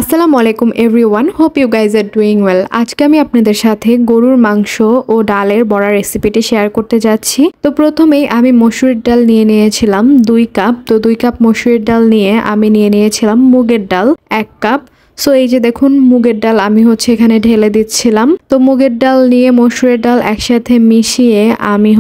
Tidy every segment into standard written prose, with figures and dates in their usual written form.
আসসালামু আলাইকুম everyone, hope you guys are doing well. আজকে আমি আপনাদের সাথে গরুর মাংস ও ডালের বড়া রেসিপিটি শেয়ার করতে যাচ্ছি। তো প্রথমেই আমি মসুরির ডাল নিয়ে নিয়েছিলাম 2 কাপ। তো 2 কাপ মসুরির ডাল নিয়ে আমি নিয়ে নিয়েছিলাম মুগের ডাল 1 কাপ। সো এই যে দেখুন মুগের ডাল আমি এখানে ঢেলে দিচ্ছিলাম। তো মুগের ডাল নিয়ে মসুরের ডাল একসাথে মিশিয়ে আমি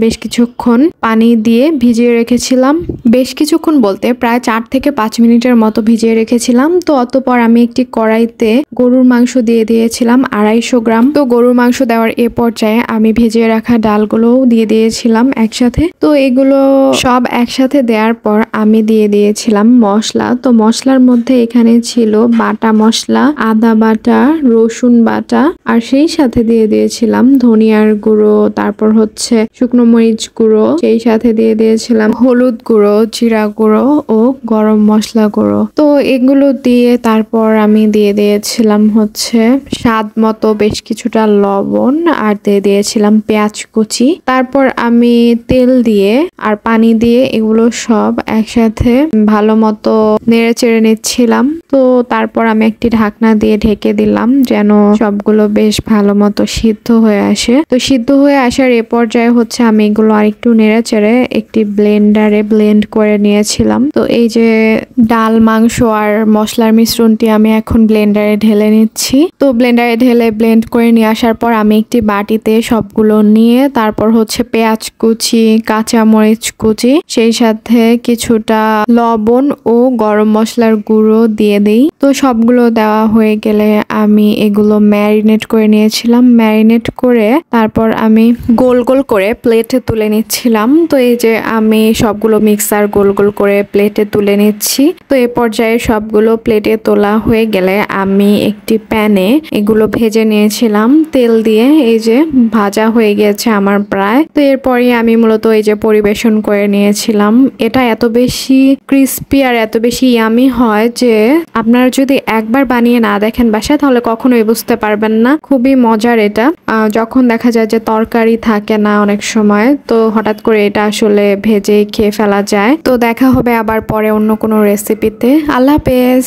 বেশ কিছুক্ষণ পানি দিয়ে ভিজিয়ে রেখেছিলাম। বেশ কিছুক্ষণ বলতে প্রায় 4 থেকে 5 মিনিটের মতো ভিজিয়ে রেখেছিলাম। তো অতঃপর আমি একটি কড়াইতে গরুর মাংস দিয়ে দিয়েছিলাম 250 গ্রাম। তো গরুর মাংস দেওয়ার এ পর্যায়ে আমি ভিজিয়ে রাখা ডালগুলোও দিয়ে দিয়েছিলাম একসাথে। তো এগুলো সব একসাথে দেওয়ার পর আমি দিয়ে দিয়েছিলাম মশলা। তো মশলার মধ্যে এখানে ছিল বাটা মশলা, আদা বাটা, রসুন বাটা, আর সেই সাথে দিয়ে দিয়েছিলাম ধনিয়ার গুঁড়ো, তারপর শুকনো মরিচ গুঁড়ো, সেই সাথে দিয়ে দিয়েছিলাম হলুদ গুঁড়ো, জিরা গুঁড়ো ও গরম মশলা গুঁড়ো। তো এগুলো দিয়ে তারপর আমি দিয়ে দিয়েছিলাম স্বাদ মতো বেশ কিছুটা লবণ, আর দিয়ে দিয়েছিলাম পেঁয়াজ কুচি। তারপর আমি তেল দিয়ে আর পানি দিয়ে এগুলো সব একসাথে ভালো মতো নেড়ে চেড়ে নিচ্ছিলাম। তো তারপর আমি একটি ঢাকনা দিয়ে ঢেকে দিলাম যেন সবগুলো বেশ ভালো মতো সিদ্ধ হয়ে আসে। তো সিদ্ধ হয়ে আসার এ পর্যায়ে আমি এগুলো আরেকটু নেড়ে চেড়ে একটি ব্লেন্ডারে ব্লেন্ড করে নিয়েছিলাম। তো এই যে ডাল, মাংস আর মশলার মিশ্রণটি আমি এখন ব্লেন্ডারে ঢেলে নিচ্ছি। তো ব্লেন্ডারে ঢেলে ব্লেন্ড করে নিয়ে আসার পর আমি একটি বাটিতে সবগুলো নিয়ে তারপর পেঁয়াজ কুচি, কাঁচা মরিচ কুচি, সেই সাথে কিছুটা লবণ ও গরম মশলার গুঁড়ো দিয়ে দিই। তো সবগুলো দেওয়া হয়ে গেলে আমি এগুলো ম্যারিনেট করে নিয়েছিলাম। ম্যারিনেট করে তারপর আমি গোল গোল করে প্লেটে তুলে নিচ্ছিলাম। তো এই যে আমি সবগুলো মিক্সার গোল গোল করে প্লেটে তুলে নিচ্ছি। তো এ পর্যায়ে সবগুলো প্লেটে তোলা হয়ে গেলে আমি একটি প্যানে এগুলো ভেজে নিয়েছিলাম তেল দিয়ে। এই যে ভাজা হয়ে গেছে আমার প্রায়। তো এরপরই আমি মূলত এই যে পরিবেশন করে নিয়েছিলাম। এটা এত বেশি ক্রিস্পি আর এত বেশি ইয়ামি হয় যে আপনারা যদি একবার বানিয়ে না দেখেন বাসায় তাহলে কখনোই বুঝতে পারবেন না। খুবই মজার এটা। যখন দেখা যায় যে তরকারি থাকে না অনেক সময়, তো হঠাৎ করে এটা আসলে ভেজে খেয়ে ফেলা যায়। তো দেখা হবে আবার পরে অন্য কোনো রেসিপিতে। আল্লাহ হাফেজ।